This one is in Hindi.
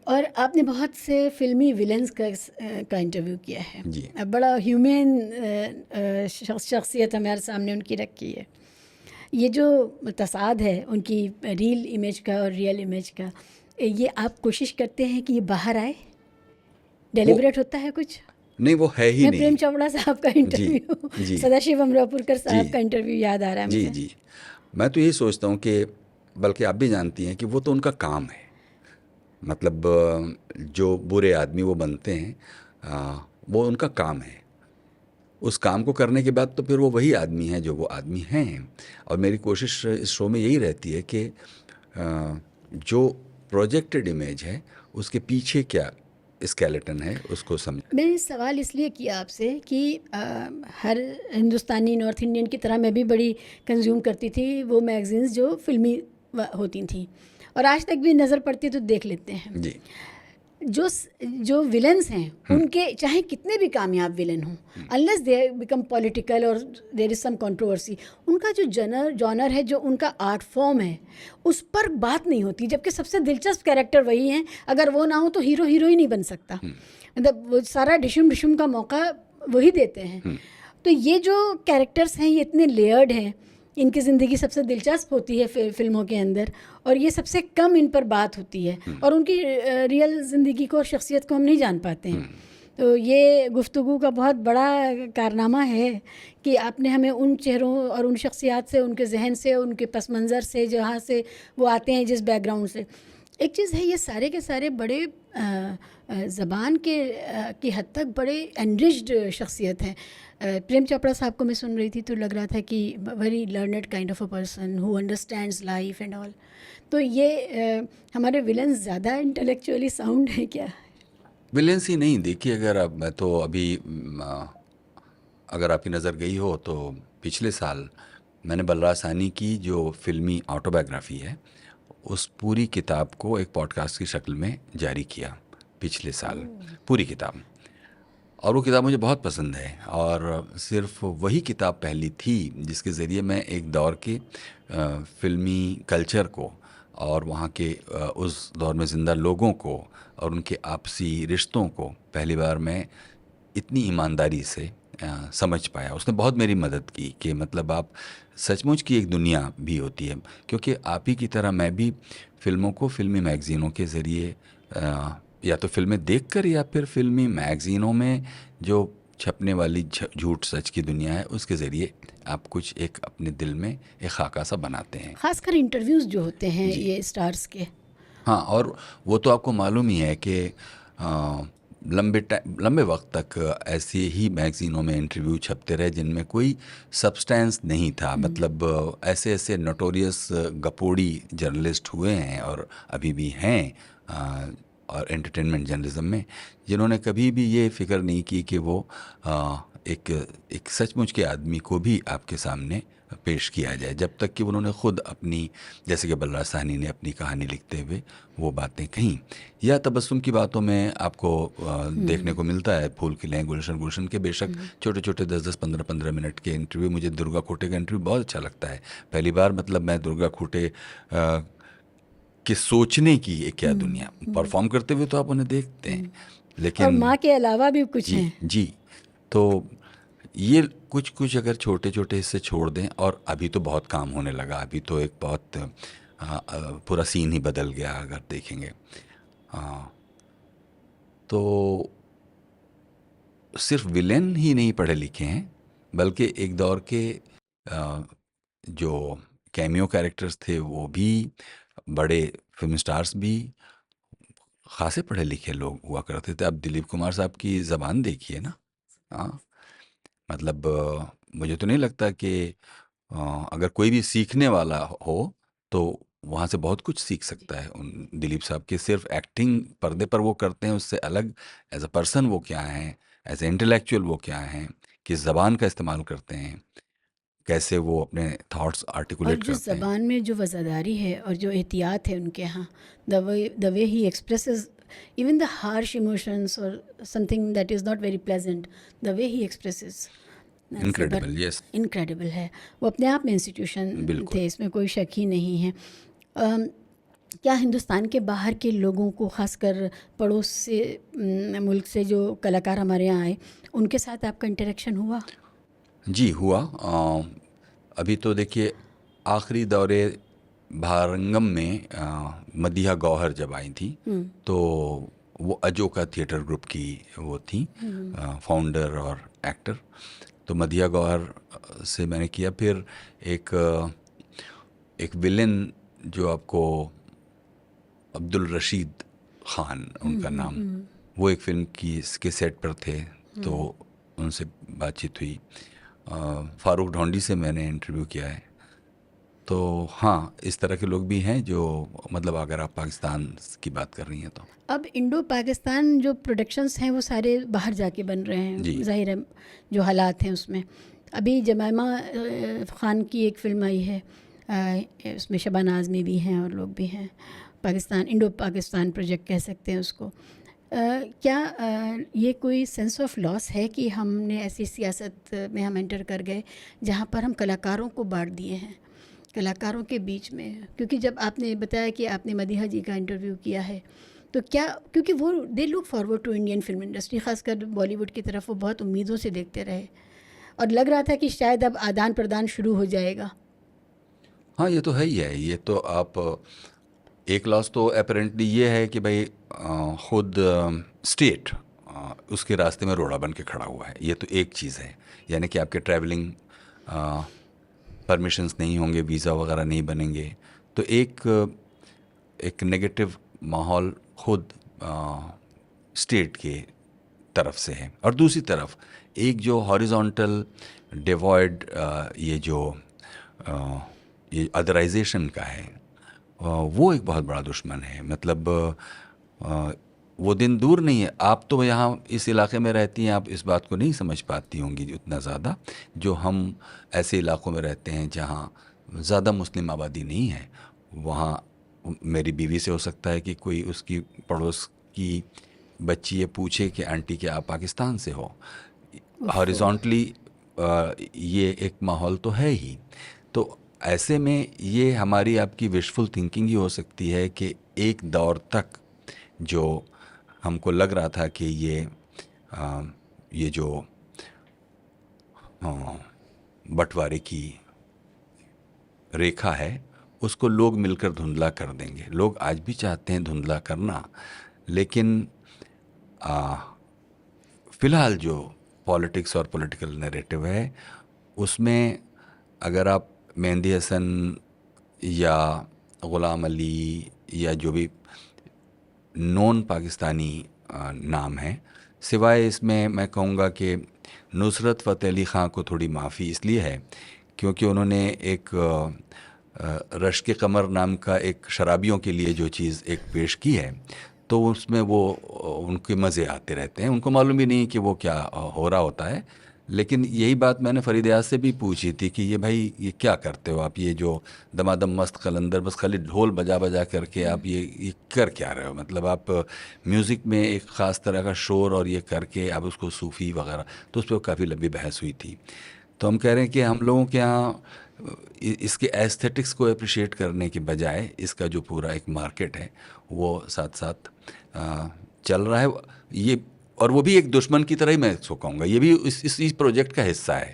और आपने बहुत से फिल्मी विलेंस का इंटरव्यू किया है। जी। अब बड़ा ह्यूमन शख्सियत हमारे सामने उनकी रखी है। ये जो तसाद है उनकी रियल इमेज का और रियल इमेज का, ये आप कोशिश करते हैं कि ये बाहर आए, वो डेलिबरेट होता है कुछ? नहीं, वो है ही मैं नहीं। प्रेम चोपड़ा साहब का जी, इंटरव्यू, जी, सदाशिव अमरापुरकर जी, साहब का इंटरव्यू याद आ रहा है जी, मुझे। जी। मैं तो यही सोचता हूँ कि बल्कि आप भी जानती हैं कि वो तो उनका काम है। मतलब जो बुरे आदमी वो बनते हैं, वो उनका काम है। उस काम को करने के बाद तो फिर वो वही आदमी हैं जो वो आदमी हैं। और मेरी कोशिश इस शो में यही रहती है कि जो प्रोजेक्टेड इमेज है उसके पीछे क्या स्केलेटन है उसको समझ। मैंने सवाल इसलिए किया आपसे कि हर हिंदुस्तानी नॉर्थ इंडियन की तरह मैं भी बड़ी कंज्यूम करती थी वो मैगज़ीन्स जो फिल्मी होती थी, और आज तक भी नज़र पड़ती है तो देख लेते हैं। जी। जो विलन्स हैं उनके चाहे कितने भी कामयाब विलन हों, अनलेस दे बिकम पॉलिटिकल और देर इज़ सम कंट्रोवर्सी, उनका जो जॉनर है, जो उनका आर्ट फॉर्म है, उस पर बात नहीं होती। जबकि सबसे दिलचस्प कैरेक्टर वही हैं, अगर वो ना हो तो हीरो हीरोइन नहीं बन सकता। मतलब वो सारा डिशुम डिशुम का मौका वही देते हैं। तो ये जो कैरेक्टर्स हैं ये इतने लेयर्ड हैं, इनकी ज़िंदगी सबसे दिलचस्प होती है फिल्मों के अंदर, और ये सबसे कम इन पर बात होती है, और उनकी रियल ज़िंदगी को और शख्सियत को हम नहीं जान पाते हैं। तो ये गुफ्तगू का बहुत बड़ा कारनामा है कि आपने हमें उन चेहरों और उन शख्सियात से, उनके जहन से, उनके पस मंज़र से, जहाँ से वो आते हैं, जिस बैकग्राउंड से। एक चीज़ है, ये सारे के सारे बड़े ज़बान के की हद तक बड़े एनरिच्ड शख्सियत हैं। प्रेम चोपड़ा साहब को मैं सुन रही थी तो लग रहा था कि very learned kind of a person who understands life and all. तो ये हमारे विलन्स ज़्यादा इंटेलेक्चुअली साउंड है क्या? विलेंस ही नहीं, देखिए अगर अब मैं तो अभी अगर आपकी नज़र गई हो तो पिछले साल मैंने बलराज साहनी की जो फिल्मी ऑटोबायोग्राफी है उस पूरी किताब को एक पॉडकास्ट की शक्ल में जारी किया पिछले साल, पूरी किताब। और वो किताब मुझे बहुत पसंद है, और सिर्फ वही किताब पहली थी जिसके ज़रिए मैं एक दौर के फिल्मी कल्चर को और वहाँ के उस दौर में ज़िंदा लोगों को और उनके आपसी रिश्तों को पहली बार मैं इतनी ईमानदारी से समझ पाया। उसने बहुत मेरी मदद की कि मतलब आप सचमुच की एक दुनिया भी होती है, क्योंकि आप ही की तरह मैं भी फ़िल्मों को फ़िल्मी मैगज़ीनों के ज़रिए या तो फ़िल्में देखकर या फिर फ़िल्मी मैगज़ीनों में जो छपने वाली झूठ सच की दुनिया है उसके ज़रिए आप कुछ एक अपने दिल में एक खाका सा बनाते हैं। ख़ासकर इंटरव्यूज़ जो होते हैं जी। ये स्टार्स के। हाँ, और वो तो आपको मालूम ही है कि लंबे वक्त तक ऐसे ही मैगज़ीनों में इंटरव्यू छपते रहे जिनमें कोई सब्सटेंस नहीं था। मतलब ऐसे ऐसे नोटोरियस गपोड़ी जर्नलिस्ट हुए हैं और अभी भी हैं और एंटरटेनमेंट जर्नलिज्म में, जिन्होंने कभी भी ये फ़िक्र नहीं की कि वो एक एक सचमुच के आदमी को भी आपके सामने पेश किया जाए, जब तक कि उन्होंने ख़ुद अपनी, जैसे कि बलराज साहनी ने अपनी कहानी लिखते हुए वो बातें कहीं। या तबस्सुम की बातों में आपको देखने को मिलता है फूल खिले गुलशन गुलशन के, बेशक छोटे छोटे 10-10 15-15 मिनट के इंटरव्यू। मुझे दुर्गा खोटे का इंटरव्यू बहुत अच्छा लगता है। पहली बार मतलब मैं दुर्गा खोटे के सोचने की एक क्या दुनिया, परफॉर्म करते हुए तो आप उन्हें देखते हैं, और लेकिन माँ के अलावा भी कुछ जी, हैं। जी। तो ये कुछ कुछ अगर छोटे छोटे हिस्से छोड़ दें, और अभी तो बहुत काम होने लगा, अभी तो एक बहुत पूरा सीन ही बदल गया अगर देखेंगे। हाँ, तो सिर्फ विलेन ही नहीं पढ़े लिखे हैं, बल्कि एक दौर के जो कैमियो कैरेक्टर्स थे वो भी, बड़े फिल्म स्टार्स भी खासे पढ़े लिखे लोग हुआ करते थे। अब दिलीप कुमार साहब की ज़बान देखिए ना। हाँ, मतलब मुझे तो नहीं लगता कि अगर कोई भी सीखने वाला हो तो वहाँ से बहुत कुछ सीख सकता है। उन दिलीप साहब की सिर्फ एक्टिंग पर्दे पर वो करते हैं, उससे अलग एज अ पर्सन वो क्या हैं, एज ए इंटेलेक्चुअल वो क्या हैं, किस ज़बान का इस्तेमाल करते हैं, कैसे वो अपने थॉट्स और आर्टिकुलेट जो करते हैं। ज़बान में जो वज़ादारी है और जो एहतियात है उनके यहाँ, the way he expresses even the harsh emotions और something that is not very pleasant, the way he expresses से बर इनक्रेडिबल, यस। इनक्रेडिबल है। वो अपने आप में इंस्टीट्यूशन बिल्कुल। थे, इसमें कोई शक ही नहीं है। क्या हिंदुस्तान के बाहर के लोगों को, ख़ासकर पड़ोस से मुल्क से जो कलाकार हमारे यहाँ आए, उनके साथ आपका इंटरेक्शन हुआ? जी हुआ। अभी तो देखिए, आखिरी दौरे भारंगम में मदीहा गौहर जब आई थी, तो वो अजोका थिएटर ग्रुप की वो थी फाउंडर और एक्टर। तो मदीहा गौहर से मैंने किया। फिर एक एक विलेन जो आपको, अब्दुल रशीद ख़ान उनका नाम, वो एक फ़िल्म की इसके सेट पर थे, तो उनसे बातचीत हुई। फ़ारूक ढोंडी से मैंने इंटरव्यू किया है। तो हाँ, इस तरह के लोग भी हैं जो, मतलब अगर आप पाकिस्तान की बात कर रही हैं तो। अब इंडो पाकिस्तान जो प्रोडक्शंस हैं वो सारे बाहर जाके बन रहे जी। हैं, ज़ाहिर है जो हालात हैं उसमें। अभी जमाइमा ख़ान की एक फ़िल्म आई है, उसमें शबाना आज़मी भी हैं और लोग भी हैं। पाकिस्तान, इंडो पाकिस्तान प्रोजेक्ट कह सकते हैं उसको। क्या ये कोई सेंस ऑफ लॉस है कि हमने ऐसी सियासत में हम एंटर कर गए जहाँ पर हम कलाकारों को बांट दिए हैं, कलाकारों के बीच में? क्योंकि जब आपने बताया कि आपने मदीहा जी का इंटरव्यू किया है, तो क्या, क्योंकि वो they look forward to Indian film industry, ख़ासकर बॉलीवुड की तरफ वो बहुत उम्मीदों से देखते रहे, और लग रहा था कि शायद अब आदान प्रदान शुरू हो जाएगा। हाँ, ये तो है ही है। ये तो आप, एक लॉस तो अपेरेंटली ये है कि भाई खुद स्टेट उसके रास्ते में रोड़ा बन के खड़ा हुआ है। ये तो एक चीज़ है, यानी कि आपके ट्रैवलिंग परमिशंस नहीं होंगे, वीज़ा वगैरह नहीं बनेंगे, तो एक नेगेटिव माहौल खुद स्टेट के तरफ से है। और दूसरी तरफ एक जो हॉरिजॉन्टल डिवॉइड, ये अदराइजेशन का है, वो एक बहुत बड़ा दुश्मन है। मतलब वो दिन दूर नहीं है। आप तो यहाँ इस इलाके में रहती हैं, आप इस बात को नहीं समझ पाती होंगी उतना ज़्यादा, जो हम ऐसे इलाकों में रहते हैं जहाँ ज़्यादा मुस्लिम आबादी नहीं है। वहाँ मेरी बीवी से हो सकता है कि कोई उसकी पड़ोस की बच्ची ये पूछे कि आंटी क्या आप पाकिस्तान से हो। हॉरिजॉन्टली ये एक माहौल तो है ही। तो ऐसे में ये हमारी आपकी विशफुल थिंकिंग ही हो सकती है कि एक दौर तक जो हमको लग रहा था कि ये जो बंटवारे की रेखा है, उसको लोग मिलकर धुंधला कर देंगे। लोग आज भी चाहते हैं धुंधला करना, लेकिन फ़िलहाल जो पॉलिटिक्स और पॉलिटिकल नैरेटिव है, उसमें अगर आप मेहंदी हसन या ग़ुलाम अली या जो भी नॉन पाकिस्तानी नाम है, सिवाय इसमें मैं कहूँगा कि नुसरत फ़तेह अली ख़ान को थोड़ी माफ़ी इसलिए है क्योंकि उन्होंने एक रश्क कमर नाम का एक शराबियों के लिए जो चीज़ एक पेश की है, तो उसमें वो उनके मज़े आते रहते हैं। उनको मालूम भी नहीं कि वो क्या हो रहा होता है। लेकिन यही बात मैंने फरीद अयाज से भी पूछी थी कि ये भाई ये क्या करते हो आप, ये जो दमादम मस्त कलंदर बस खाली ढोल बजा बजा करके आप ये कर क्या रहे हो? मतलब आप म्यूज़िक में एक ख़ास तरह का शोर और ये करके आप उसको सूफ़ी वगैरह, तो उस पर काफ़ी लंबी बहस हुई थी। तो हम कह रहे हैं कि हम लोगों के यहाँ इसके एस्थेटिक्स को अप्रिशिएट करने के बजाय इसका जो पूरा एक मार्केट है वो साथ साथ चल रहा है। ये, और वो भी एक दुश्मन की तरह ही मैं इसको कहूँगा, ये भी इस प्रोजेक्ट का हिस्सा है।